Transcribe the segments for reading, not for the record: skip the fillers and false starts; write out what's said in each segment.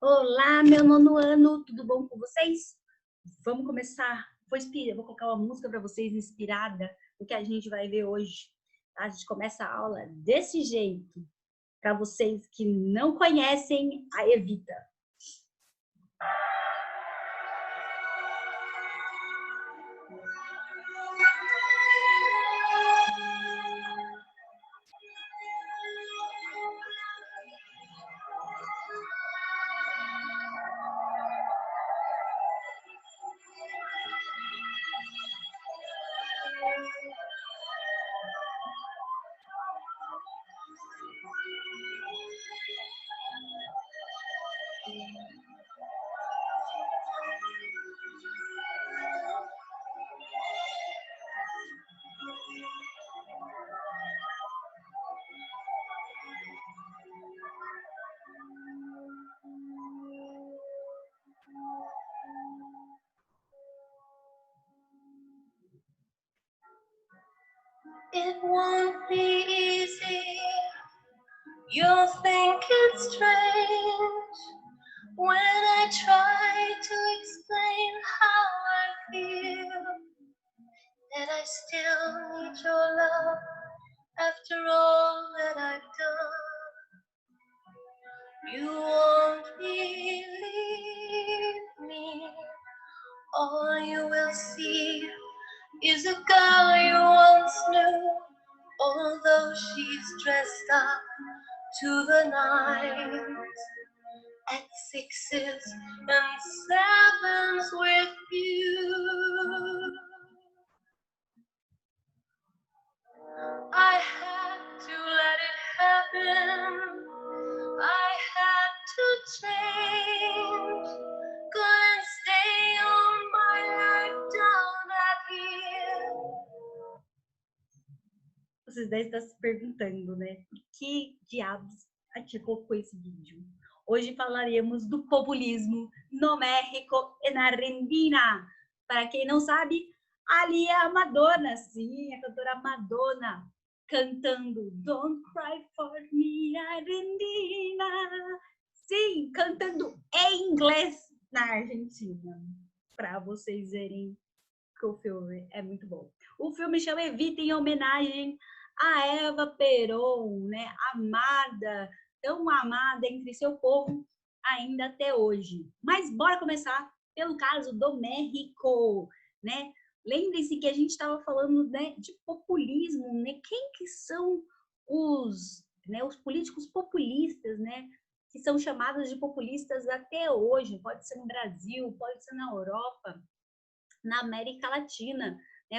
Olá, meu nono ano, tudo bom com vocês? Vamos começar. Vou colocar uma música para vocês inspirada no que a gente vai ver hoje. Tá? A gente começa a aula desse jeito. Para vocês que não conhecem a Evita. It won't be easy. You'll think it's strange when I try to explain how I feel. That I still need your love after all that I've done. You won't believe me. All you will see is a girl you once knew, although she's dressed up to the nines, at sixes and sevens with you. I had to let it happen. I had to change. Couldn't stay on my life down at here. Vocês devem estar se perguntando, né? Por que diabos a tia colocou esse vídeo? Hoje falaremos do populismo no México e na Argentina. Para quem não sabe, ali é a Madonna, sim, a cantora Madonna, cantando Don't Cry For Me, Argentina. Sim, cantando em inglês na Argentina. Para vocês verem que o filme é muito bom. O filme chama Evita, em homenagem a Eva Perón, né? Amada, tão amada entre seu povo ainda até hoje. Mas bora começar pelo caso do México, né? Lembrem-se que a gente estava falando, né, de populismo, né? Quem que são os políticos populistas, né? Que são chamados de populistas até hoje. Pode ser no Brasil, pode ser na Europa, na América Latina. Né?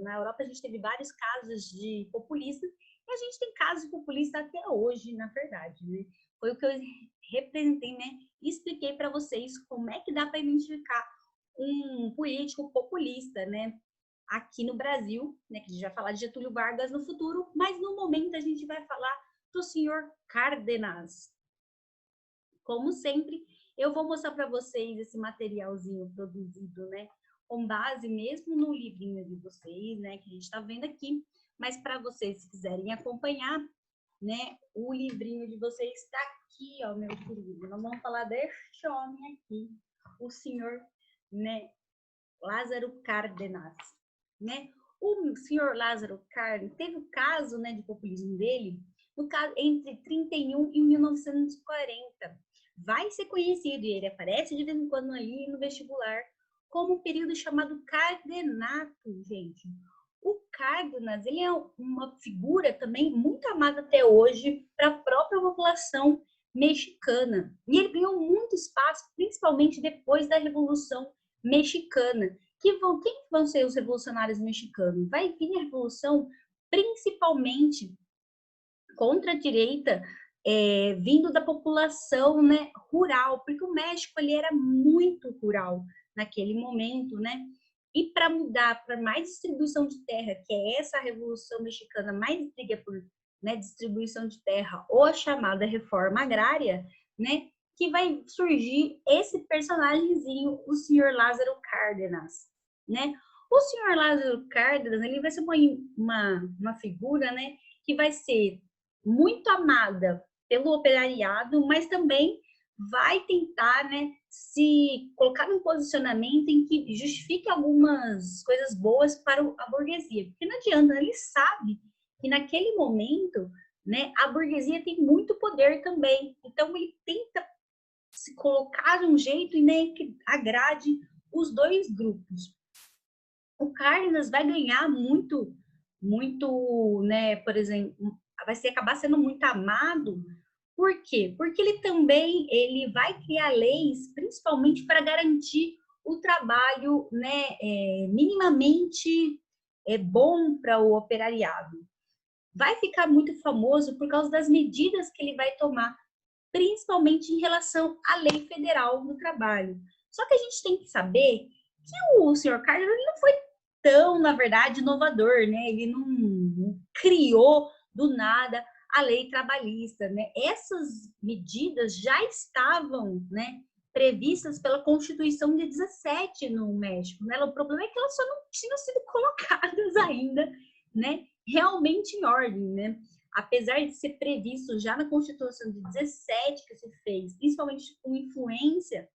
Na Europa a gente teve vários casos de populistas e a gente tem casos de populistas até hoje, na verdade. Né? Foi o que eu representei, né? E expliquei para vocês como é que dá para identificar um político populista, né? Aqui no Brasil, né? Que a gente vai falar de Getúlio Vargas no futuro, mas no momento a gente vai falar do senhor Cárdenas. Como sempre, eu vou mostrar para vocês esse materialzinho produzido, né? Com base mesmo no livrinho de vocês, né? Que a gente está vendo aqui. Mas para vocês, se quiserem acompanhar, né? O livrinho de vocês está aqui, ó, meu querido. Nós vamos falar deste homem aqui, o senhor, né? Lázaro Cárdenas, né? O senhor Lázaro Cárdenas teve o caso, né, de populismo dele, no caso entre 31 e 1940. Vai ser conhecido, e ele aparece de vez em quando ali no vestibular, como um período chamado cardenato, gente. O Cárdenas, ele é uma figura também muito amada até hoje para a própria população mexicana. E ele ganhou muito espaço, principalmente depois da Revolução Mexicana. Quem vão ser os revolucionários mexicanos? Vai vir a revolução principalmente contra a direita, vindo da população, né, rural, porque o México ele era muito rural naquele momento, né? E para mudar para mais distribuição de terra, que é essa revolução mexicana mais briga por, né, distribuição de terra, ou a chamada reforma agrária, né? Que vai surgir esse personagemzinho, o senhor Lázaro Cárdenas, né? O senhor Lázaro Cárdenas, ele vai ser uma figura, né? Que vai ser muito amada pelo operariado, mas também vai tentar, né, se colocar num posicionamento em que justifique algumas coisas boas para a burguesia. Porque não adianta, ele sabe que naquele momento, né, a burguesia tem muito poder também. Então, ele tenta se colocar de um jeito, né, que agrade os dois grupos. O Cárdenas vai ganhar muito, né, por exemplo, acabar sendo muito amado. Por quê? Porque ele vai criar leis, principalmente para garantir o trabalho, né, minimamente bom para o operariado. Vai ficar muito famoso por causa das medidas que ele vai tomar, principalmente em relação à lei federal do trabalho. Só que a gente tem que saber que o senhor Carlos não foi tão, na verdade, inovador, né? Ele não criou do nada a lei trabalhista, né? Essas medidas já estavam, né, previstas pela Constituição de 17 no México, né? O problema é que elas só não tinham sido colocadas ainda, né, realmente em ordem, né? Apesar de ser previsto já na Constituição de 17 que se fez, principalmente com influência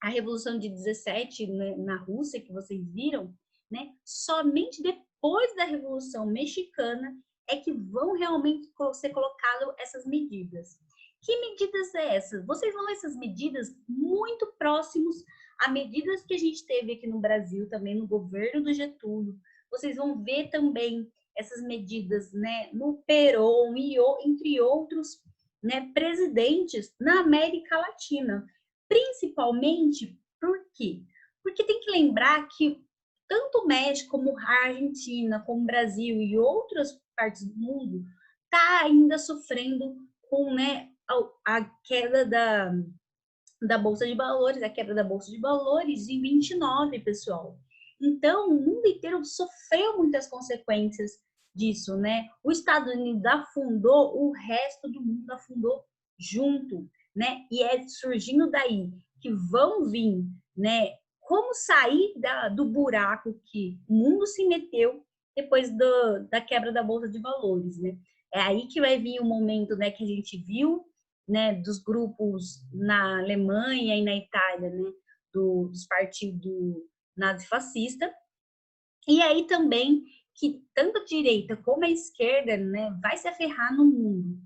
a Revolução de 17, né, na Rússia, que vocês viram, né, somente depois da Revolução Mexicana é que vão realmente ser colocadas essas medidas. Que medidas é essas? Vocês vão ver essas medidas muito próximos a medidas que a gente teve aqui no Brasil, também no governo do Getúlio. Vocês vão ver também essas medidas, né, no Perón e entre outros, né, presidentes na América Latina. Principalmente, por quê? Porque tem que lembrar que tanto o México, como a Argentina, como o Brasil e outras partes do mundo está ainda sofrendo com, né, a queda da Bolsa de Valores, a quebra da Bolsa de Valores em 29, pessoal. Então, o mundo inteiro sofreu muitas consequências disso, né? Os Estados Unidos afundou, o resto do mundo afundou junto, né? E é surgindo daí que vão vir, né? Como sair do buraco que o mundo se meteu depois da quebra da Bolsa de Valores, né? É aí que vai vir o momento, né, que a gente viu, né, dos grupos na Alemanha e na Itália, né, dos partidos nazifascista. E aí também que tanto a direita como a esquerda, né, vai se aferrar no mundo.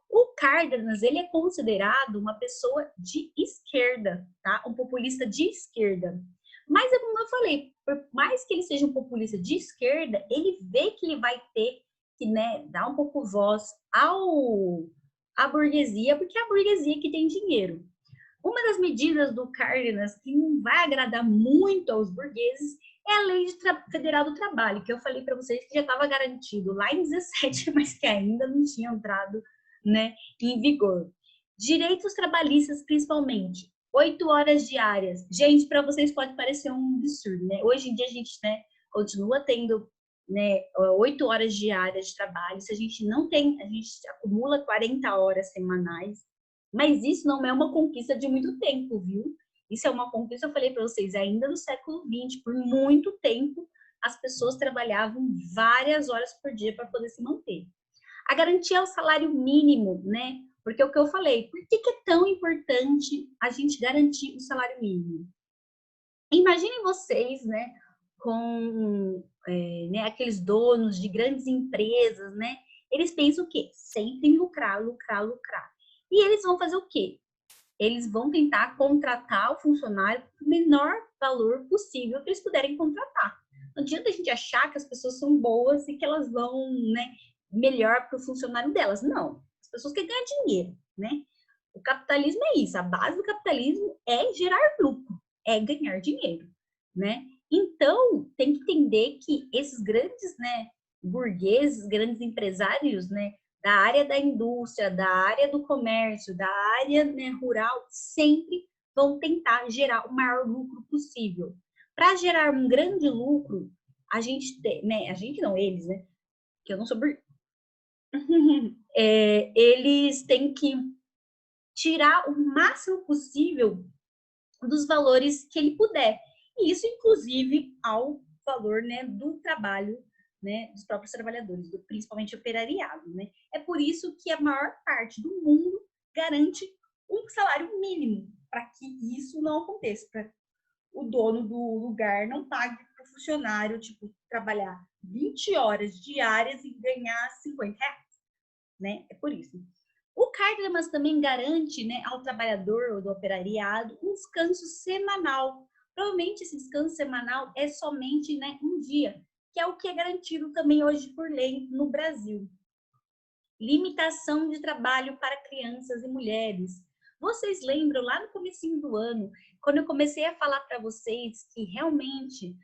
O Cárdenas, ele é considerado uma pessoa de esquerda, tá? Um populista de esquerda. Mas, como eu falei, por mais que ele seja um populista de esquerda, ele vê que ele vai ter que, né, dar um pouco voz à burguesia, porque é a burguesia que tem dinheiro. Uma das medidas do Cárdenas que não vai agradar muito aos burgueses é a Lei Federal do Trabalho, que eu falei para vocês que já estava garantido lá em 17, mas que ainda não tinha entrado, né, em vigor. Direitos trabalhistas, principalmente. 8 horas diárias. Gente, para vocês pode parecer um absurdo, né? Hoje em dia a gente, né, continua tendo, né, 8 horas diárias de trabalho. Se a gente não tem, a gente acumula 40 horas semanais. Mas isso não é uma conquista de muito tempo, viu? Isso é uma conquista, eu falei para vocês, ainda no século XX, por muito tempo, as pessoas trabalhavam várias horas por dia para poder se manter. A garantia é o salário mínimo, né? Porque é o que eu falei, por que é tão importante a gente garantir o salário mínimo? Imaginem vocês, né, com né, aqueles donos de grandes empresas, né? Eles pensam o quê? Sempre em lucrar, lucrar, lucrar. E eles vão fazer o quê? Eles vão tentar contratar o funcionário por menor valor possível que eles puderem contratar. Não adianta a gente achar que as pessoas são boas e que elas vão, né, melhor para o funcionário delas. Não. As pessoas querem ganhar dinheiro, né? O capitalismo é isso. A base do capitalismo é gerar lucro, é ganhar dinheiro, né? Então, tem que entender que esses grandes, né, burgueses, grandes empresários, né, da área da indústria, da área do comércio, da área, né, rural, sempre vão tentar gerar o maior lucro possível. Para gerar um grande lucro, a gente tem, né, a gente não, eles, né, que eu não sou eles têm que tirar o máximo possível dos valores que ele puder. E isso, inclusive, ao valor, né, do trabalho, né, dos próprios trabalhadores, principalmente operariado, né? É por isso que a maior parte do mundo garante um salário mínimo para que isso não aconteça, para o dono do lugar não pague para o funcionário, tipo, trabalhar 20 horas diárias e ganhar 50 reais, né? É por isso. O Cárdenas também garante, né, ao trabalhador ou do operariado um descanso semanal. Provavelmente esse descanso semanal é somente, né, um dia, que é o que é garantido também hoje por lei no Brasil. Limitação de trabalho para crianças e mulheres. Vocês lembram lá no comecinho do ano, quando eu comecei a falar para vocês que realmente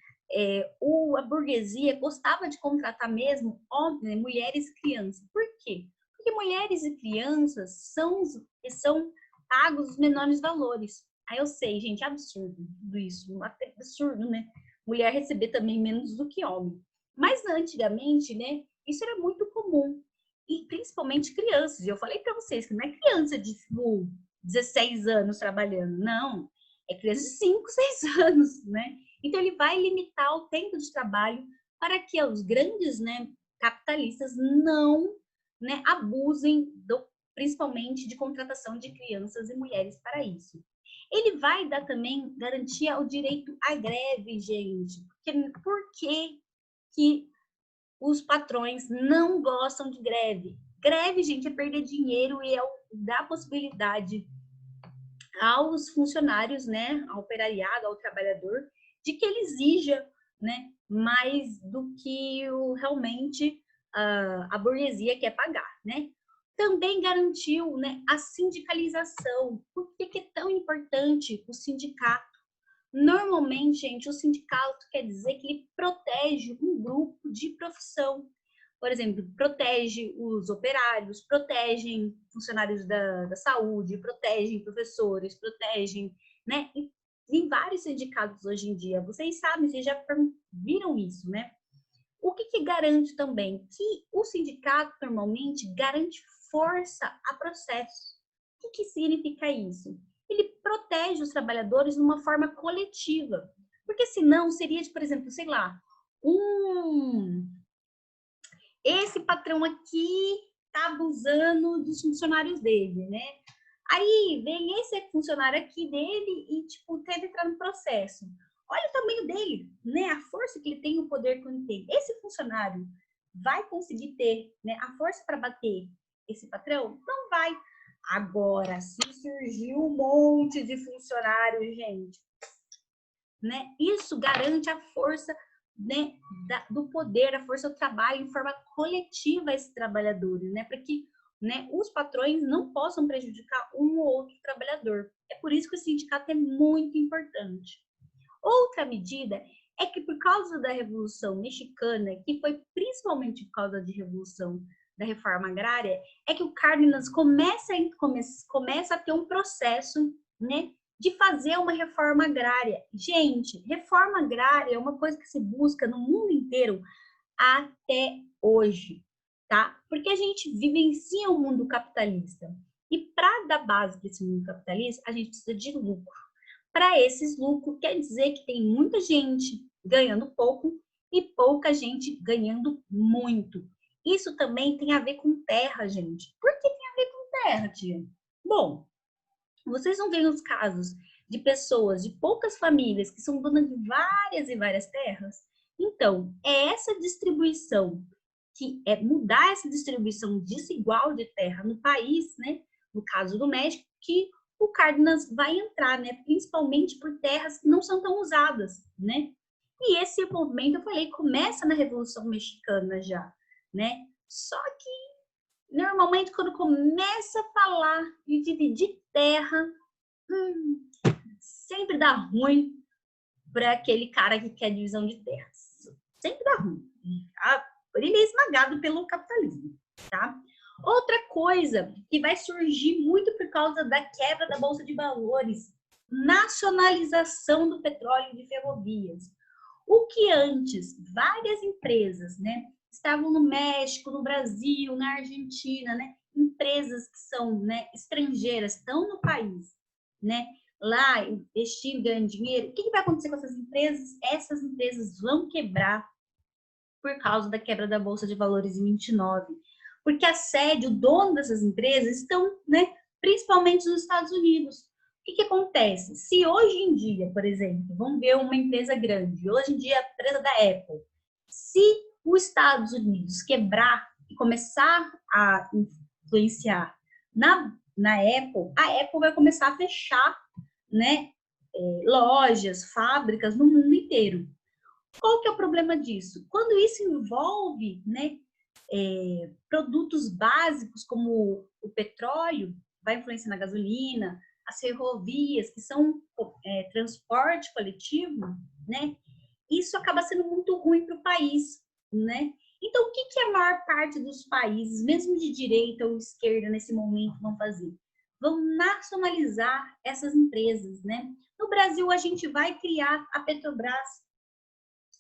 a burguesia gostava de contratar mesmo homens, mulheres e crianças. Por quê? Porque mulheres e crianças são pagos os menores valores. Aí eu sei, gente, absurdo tudo isso, até absurdo, né? Mulher receber também menos do que homem. Mas antigamente, né, isso era muito comum. E principalmente crianças. E eu falei para vocês que não é criança de 16 anos trabalhando, não. É criança de 5, 6 anos, né? Então ele vai limitar o tempo de trabalho para que os grandes, né, capitalistas não, né, abusem principalmente de contratação de crianças e mulheres para isso. Ele vai dar também garantia ao direito à greve, gente. Por que os patrões não gostam de greve? Greve, gente, é perder dinheiro e dar possibilidade aos funcionários, né, ao operariado, ao trabalhador, de que ele exija, né, mais do que realmente a burguesia quer pagar, né? Também garantiu, né, a sindicalização. Por que é tão importante o sindicato? Normalmente, gente, o sindicato quer dizer que ele protege um grupo de profissão. Por exemplo, protege os operários, protegem funcionários da saúde, protegem professores, protegem, né? E tem vários sindicatos hoje em dia. Vocês sabem, vocês já viram isso, né? O que garante também? Que o sindicato normalmente garante força a processo. O que significa isso? Ele protege os trabalhadores de uma forma coletiva. Porque senão seria, por exemplo, sei lá, esse patrão aqui tá abusando dos funcionários dele, né? Aí vem esse funcionário aqui dele e, tipo, teve entrar no processo. Olha o tamanho dele, né? A força que ele tem, o poder que ele tem. Esse funcionário vai conseguir ter, né, a força para bater esse patrão? Não vai. Agora, se surgiu um monte de funcionários, gente, né? Isso garante a força, né, do poder, a força do trabalho em forma coletiva a esses trabalhadores, né? Para que, né, os patrões não possam prejudicar um ou outro trabalhador. É por isso que o sindicato é muito importante. Outra medida é que por causa da Revolução Mexicana, que foi principalmente por causa da Revolução da Reforma Agrária, é que o Cárdenas começa a ter um processo, né, de fazer uma reforma agrária. Gente, reforma agrária é uma coisa que se busca no mundo inteiro até hoje, tá? Porque a gente vivencia um mundo capitalista. E para dar base para esse mundo capitalista, a gente precisa de lucro. Para esses lucros, quer dizer que tem muita gente ganhando pouco e pouca gente ganhando muito. Isso também tem a ver com terra, gente. Por que tem a ver com terra, tia? Bom, vocês não veem os casos de pessoas, de poucas famílias que são donas de várias e várias terras? Então, é essa distribuição, que é mudar essa distribuição desigual de terra no país, né? No caso do México, que o Cárdenas vai entrar, né? Principalmente por terras que não são tão usadas, né? E esse movimento, eu falei, começa na Revolução Mexicana já, né? Só que normalmente quando começa a falar de dividir terra, sempre dá ruim para aquele cara que quer divisão de terras. Sempre dá ruim. Ele é esmagado pelo capitalismo, tá? Outra coisa que vai surgir muito por causa da quebra da Bolsa de Valores, nacionalização do petróleo e de ferrovias. O que antes várias empresas, né, estavam no México, no Brasil, na Argentina, né, empresas que são, né, estrangeiras, estão no país, né, lá investindo, ganhando dinheiro. O que vai acontecer com essas empresas? Essas empresas vão quebrar por causa da quebra da Bolsa de Valores em 29. Porque a sede, o dono dessas empresas estão, né, principalmente nos Estados Unidos. O que acontece? Se hoje em dia, por exemplo, vamos ver uma empresa grande, hoje em dia a empresa da Apple, se os Estados Unidos quebrar e começar a influenciar na Apple, a Apple vai começar a fechar, né, lojas, fábricas no mundo inteiro. Qual que é o problema disso? Quando isso envolve, né, produtos básicos como o petróleo, vai influenciar na gasolina, as ferrovias, que são transporte coletivo, né? Isso acaba sendo muito ruim para o país, né? Então, o que a maior parte dos países, mesmo de direita ou esquerda nesse momento, vão fazer? Vão nacionalizar essas empresas, né? No Brasil, a gente vai criar a Petrobras.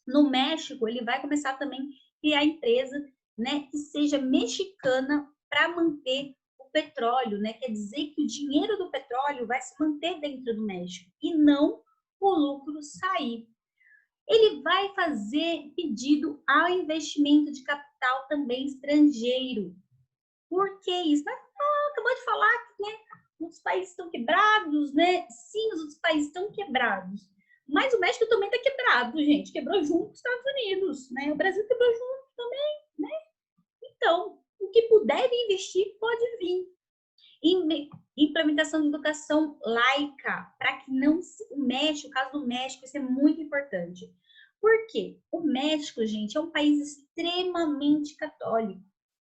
No México, ele vai começar também a criar empresa, né, que seja mexicana para manter o petróleo, né? Quer dizer que o dinheiro do petróleo vai se manter dentro do México e não o lucro sair. Ele vai fazer pedido ao investimento de capital também estrangeiro. Por que isso? Acabou de falar que, né, os países estão quebrados, né? Sim, os outros países estão quebrados. Mas o México também está quebrado, gente. Quebrou junto com os Estados Unidos, né? O Brasil quebrou junto também, né? Então, o que puder investir pode vir. Implementação de educação laica, para que não o México, o caso do México, isso é muito importante. Por quê? O México, gente, é um país extremamente católico,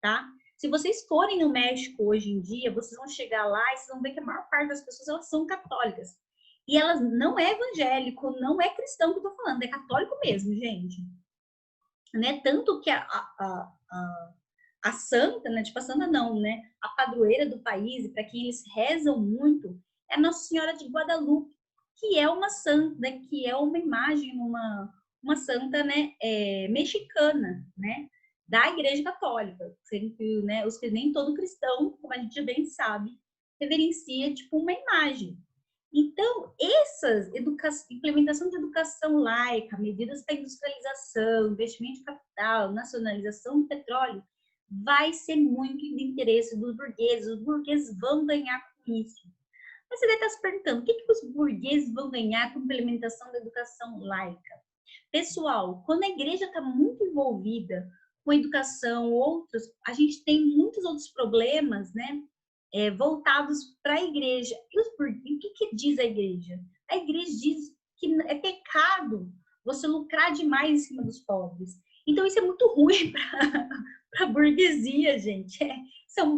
tá? Se vocês forem no México hoje em dia, vocês vão chegar lá e vocês vão ver que a maior parte das pessoas, elas são católicas. E elas não é evangélico, não é cristão que eu tô falando, é católico mesmo, gente. Né? Tanto que a santa, né? Tipo, a santa não, né? A padroeira do país, para quem eles rezam muito, é Nossa Senhora de Guadalupe, que é uma santa, né? Que é uma imagem, uma santa, né? Mexicana, né? Da Igreja Católica. Sempre, né? Nem todo cristão, como a gente bem sabe, reverencia, tipo, uma imagem. Então, implementação de educação laica, medidas para industrialização, investimento de capital, nacionalização do petróleo, vai ser muito de interesse dos burgueses. Os burgueses vão ganhar com isso. Mas você deve estar se perguntando, o que os burgueses vão ganhar com a implementação da educação laica? Pessoal, quando a igreja está muito envolvida com educação, a gente tem muitos outros problemas, né? Voltados para a igreja. E o que diz a igreja? A igreja diz que é pecado você lucrar demais em cima dos pobres. Então, isso é muito ruim para a burguesia, gente.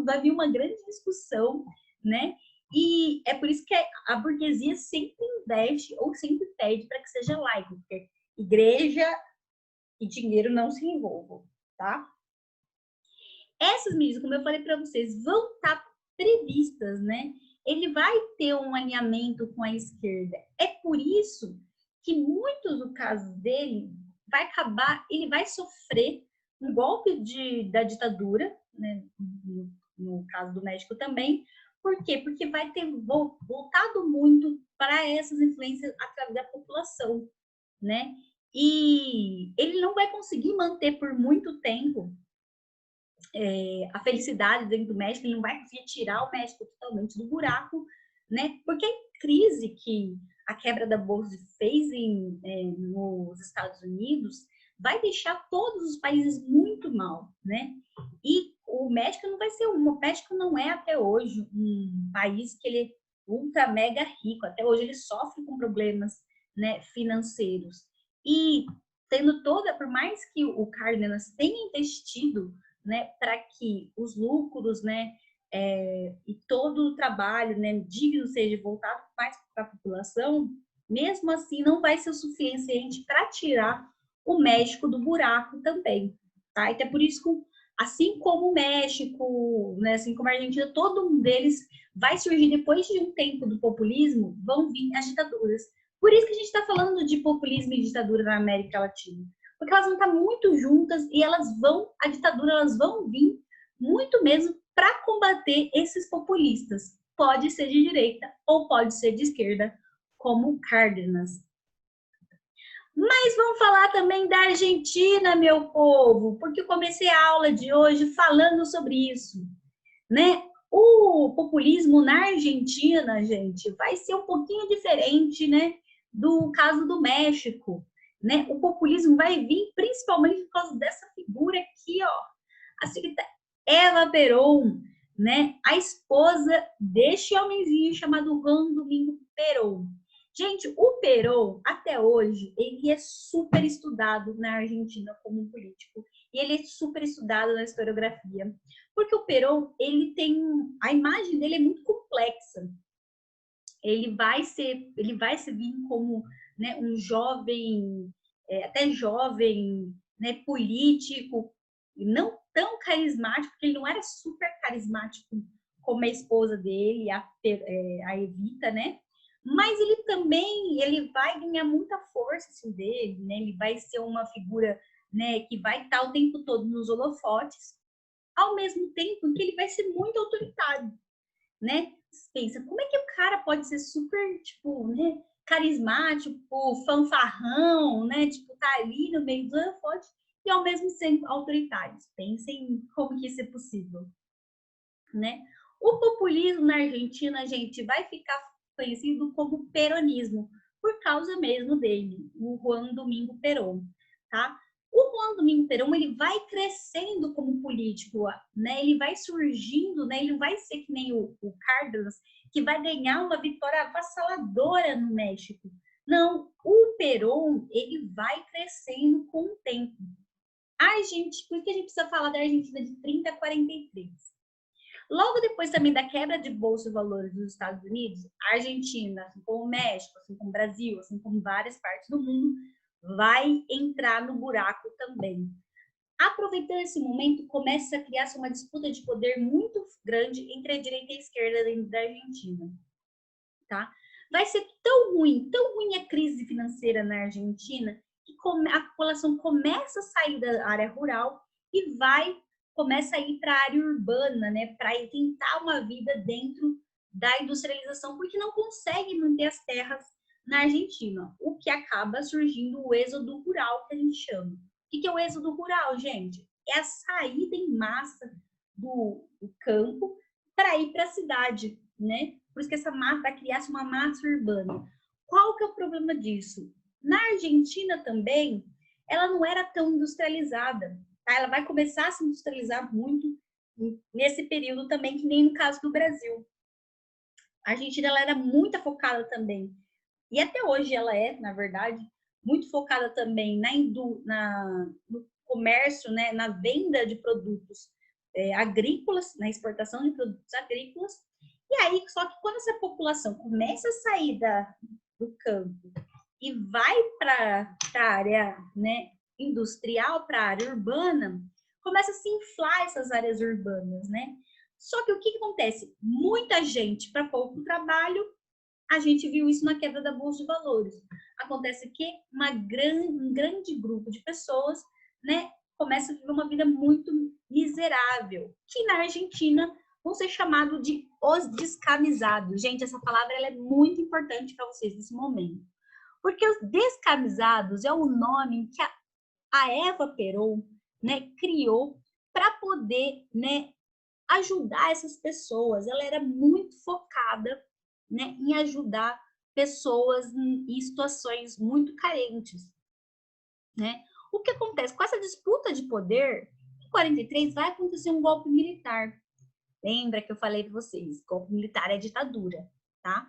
Vai vir uma grande discussão, né? E é por isso que a burguesia sempre investe ou sempre pede para que seja laico, porque igreja e dinheiro não se envolvam, tá? Essas medidas, como eu falei para vocês, vão estar previstas, né? Ele vai ter um alinhamento com a esquerda. É por isso que muitos do caso dele ele vai sofrer um golpe da ditadura, né? No caso do México também. Por quê? Porque vai ter voltado muito para essas influências através da população, né? E ele não vai conseguir manter por muito tempo a felicidade dentro do México, ele não vai conseguir tirar o México totalmente do buraco, né? Porque a crise que a quebra da Bolsa fez nos Estados Unidos vai deixar todos os países muito mal, né? E o México não vai ser o México não é até hoje um país que ele é ultra mega rico, até hoje ele sofre com problemas, né, financeiros. E por mais que o Cárdenas tenha investido, né, para que os lucros, né, e todo o trabalho, né, digno seja voltado mais para a população, mesmo assim não vai ser o suficiente para tirar o México do buraco também, tá? Então é por isso que, assim como o México, né, assim como a Argentina, todo um deles vai surgir depois de um tempo do populismo, vão vir as ditaduras. Por isso que a gente está falando de populismo e ditadura na América Latina. Porque elas vão estar muito juntas e elas vão vir muito mesmo para combater esses populistas. Pode ser de direita ou pode ser de esquerda, como o Cárdenas. Mas vamos falar também da Argentina, meu povo, porque eu comecei a aula de hoje falando sobre isso, né? O populismo na Argentina, gente, vai ser um pouquinho diferente, né, do caso do México, né? O populismo vai vir principalmente por causa dessa figura aqui, ó, a senhorita Eva Perón, né? A esposa deste homenzinho chamado Juan Domingo Perón. Gente, o Perón, até hoje, ele é super estudado na Argentina como um político. E ele é super estudado na historiografia. Porque o Perón, ele tem... A imagem dele é muito complexa. Ele vai ser vir como, né, um jovem, até jovem, né, político, não tão carismático, porque ele não era super carismático como a esposa dele, a Evita, né? Mas ele também, ele vai ganhar muita força assim, dele, né? Ele vai ser uma figura, né, que vai estar o tempo todo nos holofotes, ao mesmo tempo que ele vai ser muito autoritário, né? Pensa, como é que o cara pode ser super, tipo, né, carismático, fanfarrão, né? Tipo, tá ali no meio do holofote e ao mesmo tempo autoritários. Pensem como que isso é possível, né? O populismo na Argentina, gente, vai ficar conhecido como peronismo, por causa mesmo dele, o Juan Domingo Perón, tá? O Juan Domingo Perón, ele vai crescendo como político, né? Ele vai surgindo, né? Ele vai ser que nem o Cárdenas, que vai ganhar uma vitória avassaladora no México. Não, o Perón, ele vai crescendo com o tempo. Ai, gente, por que a gente precisa falar da Argentina de 30 a 43? Logo depois também da quebra de bolsa de valores dos Estados Unidos, a Argentina, assim como o México, assim como o Brasil, assim como várias partes do mundo, vai entrar no buraco também. Aproveitando esse momento, começa a criar-se uma disputa de poder muito grande entre a direita e a esquerda dentro da Argentina. Tá? Vai ser tão ruim a crise financeira na Argentina, que a população começa a sair da área rural e começa a ir para a área urbana, né, para tentar uma vida dentro da industrialização, porque não consegue manter as terras na Argentina, o que acaba surgindo o êxodo rural, que a gente chama. O que é o êxodo rural, gente? É a saída em massa do campo para ir para a cidade, né? Por isso que essa massa vai criar uma massa urbana. Qual que é o problema disso? Na Argentina também, ela não era tão industrializada. Tá? Ela vai começar a se industrializar muito nesse período também, que nem no caso do Brasil. A Argentina ela era muito focada também, e até hoje ela é, na verdade, muito focada também no comércio, né, na venda de produtos agrícolas, na exportação de produtos agrícolas. E aí, só que quando essa população começa a sair do campo e vai para a área, né, industrial, para a área urbana, começa a se inflar essas áreas urbanas, né? Só que o que acontece? Muita gente para pouco trabalho, a gente viu isso na quebra da Bolsa de Valores. Acontece que um grande grupo de pessoas, né, começa a viver uma vida muito miserável, que na Argentina vão ser chamados de os descamisados. Gente, essa palavra ela é muito importante para vocês nesse momento. Porque os descamisados é o nome que a Eva Perón, né, criou para poder, né, ajudar essas pessoas. Ela era muito focada, né, em ajudar pessoas em situações muito carentes, né? O que acontece com essa disputa de poder? Em 43 vai acontecer um golpe militar. Lembra que eu falei para vocês, golpe militar é ditadura, tá?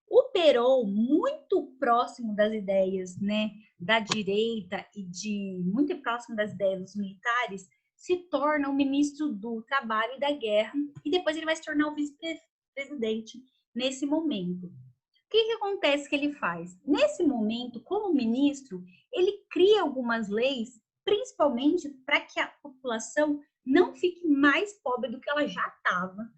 O Perón, muito próximo das ideias, né, da direita e muito próximo das ideias dos militares, se torna o ministro do Trabalho e da Guerra e depois ele vai se tornar o vice-presidente nesse momento. O que acontece que ele faz? Nesse momento, como ministro, ele cria algumas leis, principalmente para que a população não fique mais pobre do que ela já estava,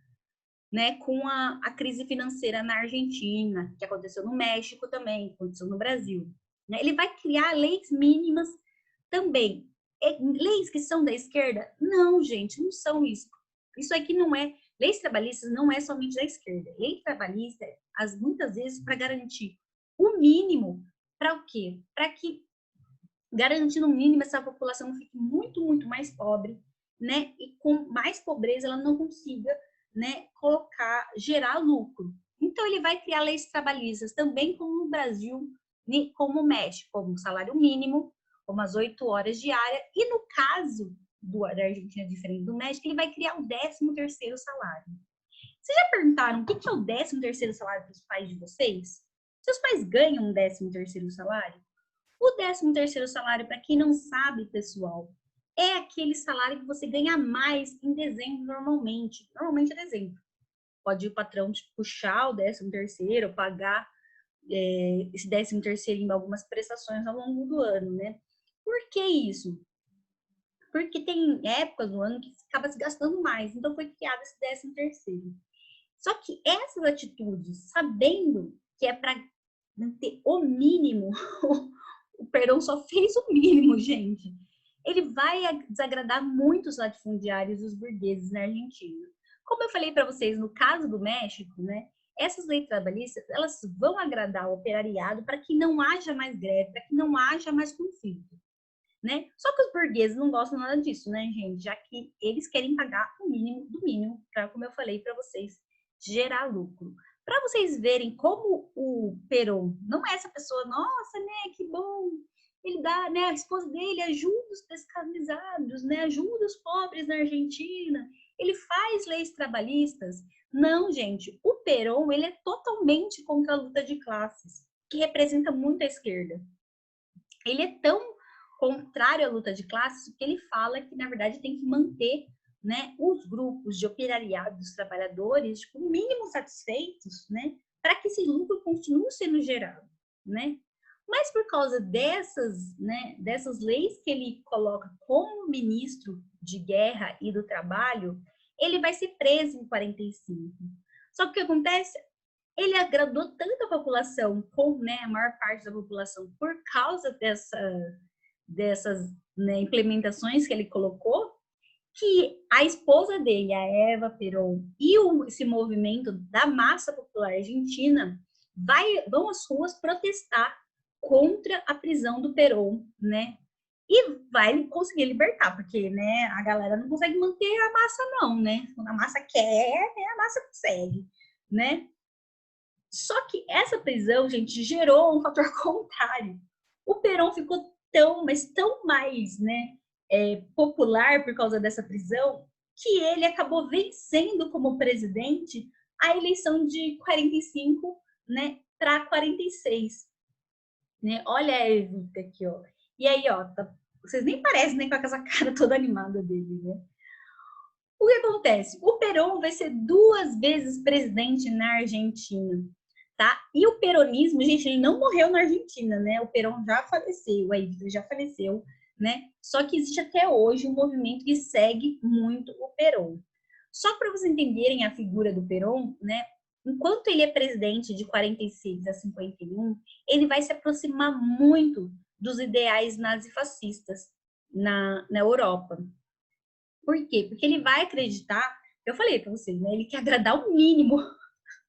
né, com a crise financeira na Argentina, que aconteceu no México também, aconteceu no Brasil. Né? Ele vai criar leis mínimas também. Leis que são da esquerda? Não, gente, não são isso. Isso aqui não é... Leis trabalhistas não é somente da esquerda. Lei trabalhista, muitas vezes, para garantir o mínimo, para o quê? Para que, garantindo o mínimo, essa população fique muito, muito mais pobre, né? E com mais pobreza, ela não consiga, né, gerar lucro. Então, ele vai criar leis trabalhistas também como no Brasil, como o México, como o salário mínimo, como as 8 horas diárias. E no caso da Argentina, diferente do México, ele vai criar o 13º salário. Vocês já perguntaram o que é o 13º salário para os pais de vocês? Seus pais ganham um 13º salário? O 13º salário, para quem não sabe, pessoal, é aquele salário que você ganha mais em dezembro normalmente. Normalmente é dezembro. Pode o patrão te puxar o 13º, pagar esse 13º em algumas prestações ao longo do ano, né? Por que isso? Porque tem épocas do ano que acaba se gastando mais. Então, foi criado esse 13º. Só que essas atitudes, sabendo que é para manter o mínimo, o Perón só fez o mínimo, gente. Ele vai desagradar muito os latifundiários e os burgueses na Argentina. Como eu falei para vocês, no caso do México, né, essas leis trabalhistas, elas vão agradar o operariado para que não haja mais greve, para que não haja mais conflito, né? Só que os burgueses não gostam nada disso, né, gente? Já que eles querem pagar o mínimo do mínimo, para, como eu falei para vocês, gerar lucro. Para vocês verem como o Perón não é essa pessoa, nossa, né, que bom, ele dá, né, a esposa dele ajuda os descamisados, né, ajuda os pobres na Argentina, ele faz leis trabalhistas. Não, gente, o Perón, ele é totalmente contra a luta de classes, que representa muito a esquerda. Ele é tão contrário à luta de classes que ele fala que, na verdade, tem que manter, né, os grupos de operariado dos trabalhadores, tipo, no mínimo satisfeitos, né, para que esse lucro continue sendo gerado, né? Mas por causa dessas, né, dessas leis que ele coloca como ministro de guerra e do trabalho, ele vai ser preso em 45. Só que o que acontece? Ele agradou tanto a população, com, né, a maior parte da população, por causa dessas, né, implementações que ele colocou, que a esposa dele, a Eva Perón, e esse movimento da massa popular argentina vão às ruas protestar contra a prisão do Perón, né? E vai conseguir libertar, porque, né, a galera não consegue manter a massa não, né? Quando a massa quer, né, a massa consegue, né? Só que essa prisão, gente, gerou um fator contrário. O Perón ficou tão, mas tão mais, né, popular por causa dessa prisão, que ele acabou vencendo como presidente a eleição de 45, né, para 46. Né? Olha a Evita aqui, ó. E aí, ó, vocês nem parecem, né, com essa cara toda animada dele, né? O que acontece? O Perón vai ser 2 vezes presidente na Argentina, tá? E o peronismo, gente, ele não morreu na Argentina, né? O Perón já faleceu, a Evita já faleceu, né? Só que existe até hoje um movimento que segue muito o Perón. Só para vocês entenderem a figura do Perón, né? Enquanto ele é presidente de 46 a 51, ele vai se aproximar muito dos ideais nazifascistas na Europa. Por quê? Porque ele vai acreditar, eu falei para vocês, né? Ele quer agradar o mínimo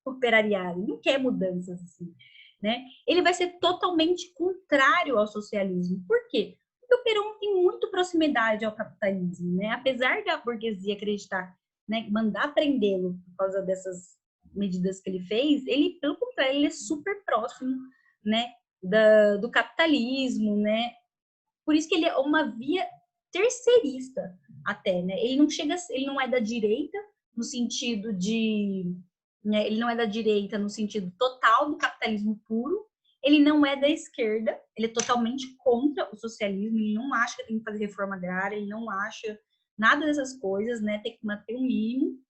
operariado, ele não quer mudanças assim, né? Ele vai ser totalmente contrário ao socialismo. Por quê? Porque o Perón tem muito proximidade ao capitalismo, né? Apesar da burguesia acreditar, né, mandar prendê-lo por causa dessas medidas que ele fez, ele, pelo contrário, ele é super próximo, né, do capitalismo, né? Por isso que ele é uma via terceirista até, né? Ele não é da direita no sentido de, né, ele não é da direita no sentido total do capitalismo puro, ele não é da esquerda, ele é totalmente contra o socialismo, ele não acha que tem que fazer reforma agrária, ele não acha nada dessas coisas, né? Tem que manter o mínimo.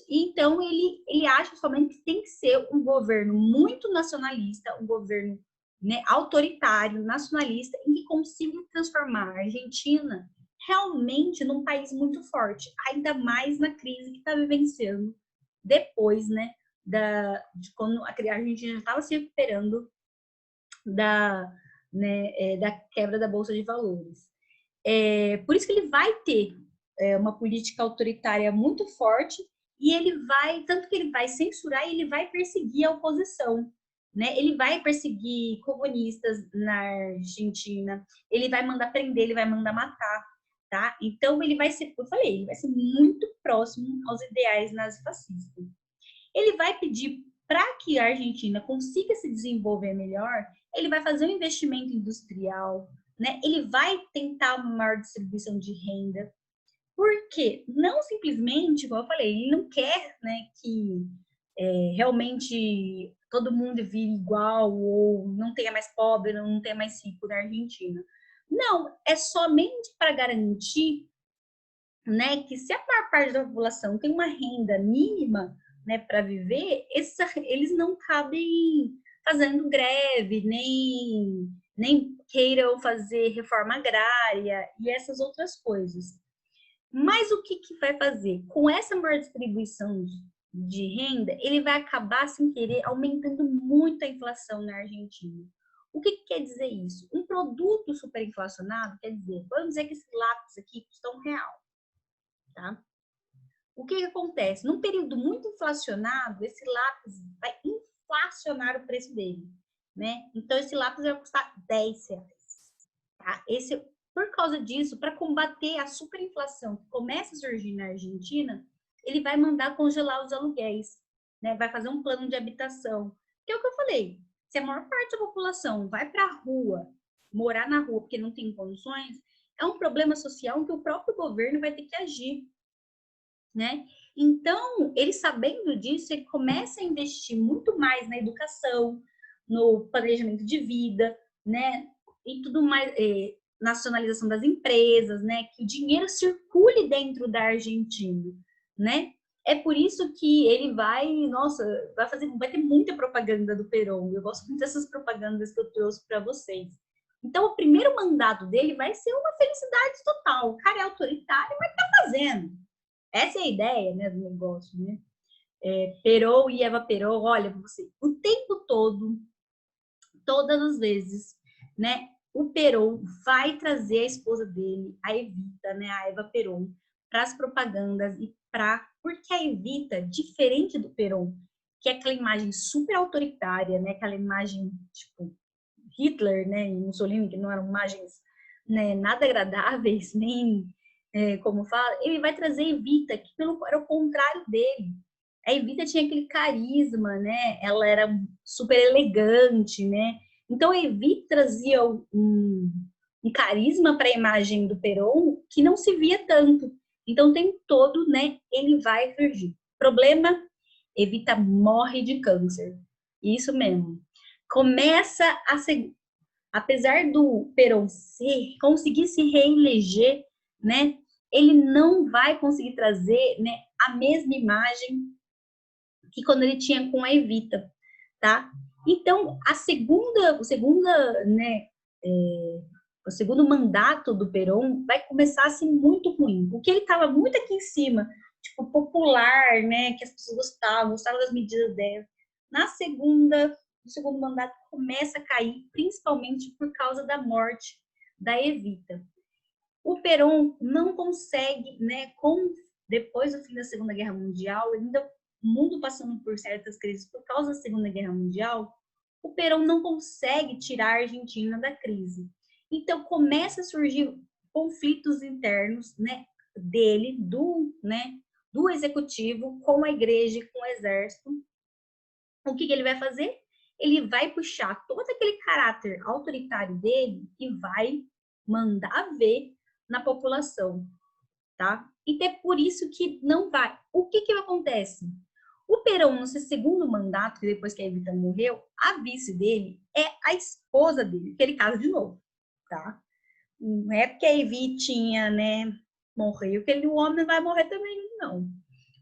Então, ele acha somente que tem que ser um governo muito nacionalista, um governo, né, autoritário, nacionalista, em que consiga transformar a Argentina realmente num país muito forte, ainda mais na crise que está vivenciando depois, né, de quando a Argentina já estava se recuperando da quebra da Bolsa de Valores. Por isso que ele vai ter uma política autoritária muito forte, e ele vai, tanto que ele vai censurar e ele vai perseguir a oposição, né? Ele vai perseguir comunistas na Argentina, ele vai mandar prender, ele vai mandar matar. tá? Então, ele vai ser, eu falei, ele vai ser muito próximo aos ideais nazifascistas. Ele vai pedir para que a Argentina consiga se desenvolver melhor, ele vai fazer um investimento industrial, né? Ele vai tentar uma maior distribuição de renda, porque não simplesmente, como eu falei, ele não quer, né, que realmente todo mundo vire igual ou não tenha mais pobre, não tenha mais rico na Argentina. Não, é somente para garantir, né, que se a maior parte da população tem uma renda mínima, né, para viver, eles não cabem fazendo greve, nem queiram fazer reforma agrária e essas outras coisas. Mas o que vai fazer? Com essa maior distribuição de renda, ele vai acabar, sem querer, aumentando muito a inflação na Argentina. O que quer dizer isso? Um produto superinflacionado, quer dizer, vamos dizer que esse lápis aqui custa R$1, tá? O que acontece? Num período muito inflacionado, esse lápis vai inflacionar o preço dele, né? Então, esse lápis vai custar R$10, tá? Por causa disso, para combater a superinflação que começa a surgir na Argentina, ele vai mandar congelar os aluguéis, né? Vai fazer um plano de habitação. Que é o que eu falei. Se a maior parte da população vai para a rua, morar na rua porque não tem condições, é um problema social que o próprio governo vai ter que agir, né? Então, ele sabendo disso, ele começa a investir muito mais na educação, no planejamento de vida, né? E tudo mais, nacionalização das empresas, né? Que o dinheiro circule dentro da Argentina, né? É por isso que ele nossa, vai ter muita propaganda do Perón. Eu gosto muito dessas propagandas que eu trouxe para vocês. Então, o primeiro mandato dele vai ser uma felicidade total. O cara é autoritário, mas tá fazendo. Essa é a ideia, né, do negócio, né? Perón e Eva Perón, olha, você, o tempo todo, todas as vezes, né, o Perón vai trazer a esposa dele, a Evita, né, a Eva Perón, para as propagandas porque a Evita, diferente do Perón, que é aquela imagem super autoritária, né, aquela imagem tipo Hitler, né, e Mussolini, que não eram imagens, né, nada agradáveis, nem como fala, ele vai trazer Evita, que era o contrário dele. A Evita tinha aquele carisma, né? Ela era super elegante, né? Então a Evita trazia um carisma para a imagem do Perón que não se via tanto. Então tem todo, né? Ele vai surgir. Problema, Evita morre de câncer. Isso mesmo. Começa a ser, apesar do Perón conseguir se reeleger, né? Ele não vai conseguir trazer, né, a mesma imagem que quando ele tinha com a Evita, tá? Então, o segundo mandato do Perón vai começar assim muito ruim, porque ele estava muito aqui em cima, tipo, popular, né, que as pessoas gostavam das medidas dela. No segundo mandato começa a cair, principalmente por causa da morte da Evita. O Perón não consegue, né, depois do fim da Segunda Guerra Mundial, ainda o mundo passando por certas crises por causa da Segunda Guerra Mundial, o Perón não consegue tirar a Argentina da crise. Então, começa a surgir conflitos internos, né, dele, do executivo com a igreja e com o exército. O que ele vai fazer? Ele vai puxar todo aquele caráter autoritário dele e vai mandar ver na população, tá? E é por isso que não vai. O que acontece? O Perón, no seu segundo mandato, depois que a Evita morreu, a vice dele é a esposa dele, que ele casa de novo, tá? Não é porque a Evitinha, né, morreu, que o homem vai morrer também, não.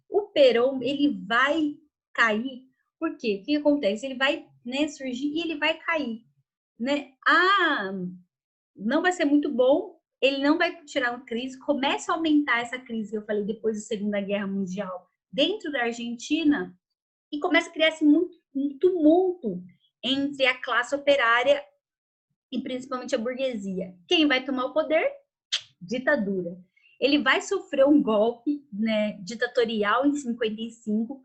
O Perón, ele vai cair, por quê? O que acontece? Ele vai, né, surgir e ele vai cair, né? Não vai ser muito bom, ele não vai tirar uma crise, começa a aumentar essa crise que eu falei depois da Segunda Guerra Mundial dentro da Argentina e começa a criar-se um tumulto entre a classe operária e principalmente a burguesia. Quem vai tomar o poder? Ditadura. Ele vai sofrer um golpe, né, ditatorial em 55,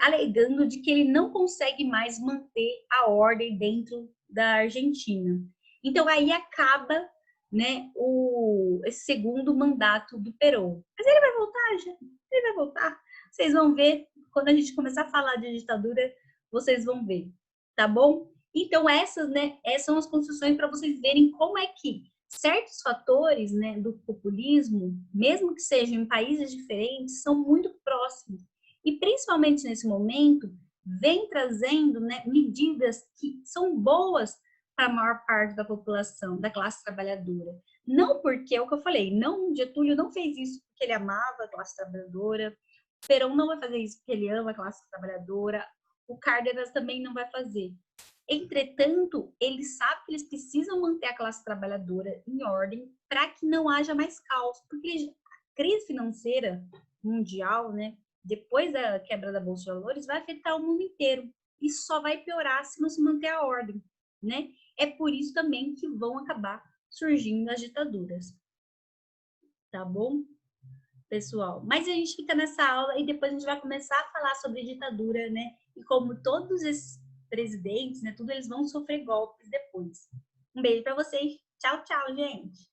alegando de que ele não consegue mais manter a ordem dentro da Argentina. Então aí acaba, né, esse segundo mandato do Perón. Mas ele vai voltar, gente. Ele vai voltar. Vocês vão ver, quando a gente começar a falar de ditadura, vocês vão ver, tá bom? Então, essas, né, essas são as construções para vocês verem como é que certos fatores, né, do populismo, mesmo que sejam em países diferentes, são muito próximos. E, principalmente nesse momento, vem trazendo, né, medidas que são boas para a maior parte da população, da classe trabalhadora. Não porque, é o que eu falei, não, Getúlio não fez isso porque ele amava a classe trabalhadora, Perón não vai fazer isso porque ele ama a classe trabalhadora, o Cárdenas também não vai fazer. Entretanto, eles sabem que eles precisam manter a classe trabalhadora em ordem para que não haja mais caos, porque a crise financeira mundial, né, depois da quebra da Bolsa de Valores, vai afetar o mundo inteiro. Isso só vai piorar se não se manter a ordem, né? É por isso também que vão acabar surgindo as ditaduras. Tá bom, pessoal? Mas a gente fica nessa aula e depois a gente vai começar a falar sobre ditadura, né? E como todos esses presidentes, né? Tudo eles vão sofrer golpes depois. Um beijo para vocês. Tchau, tchau, gente.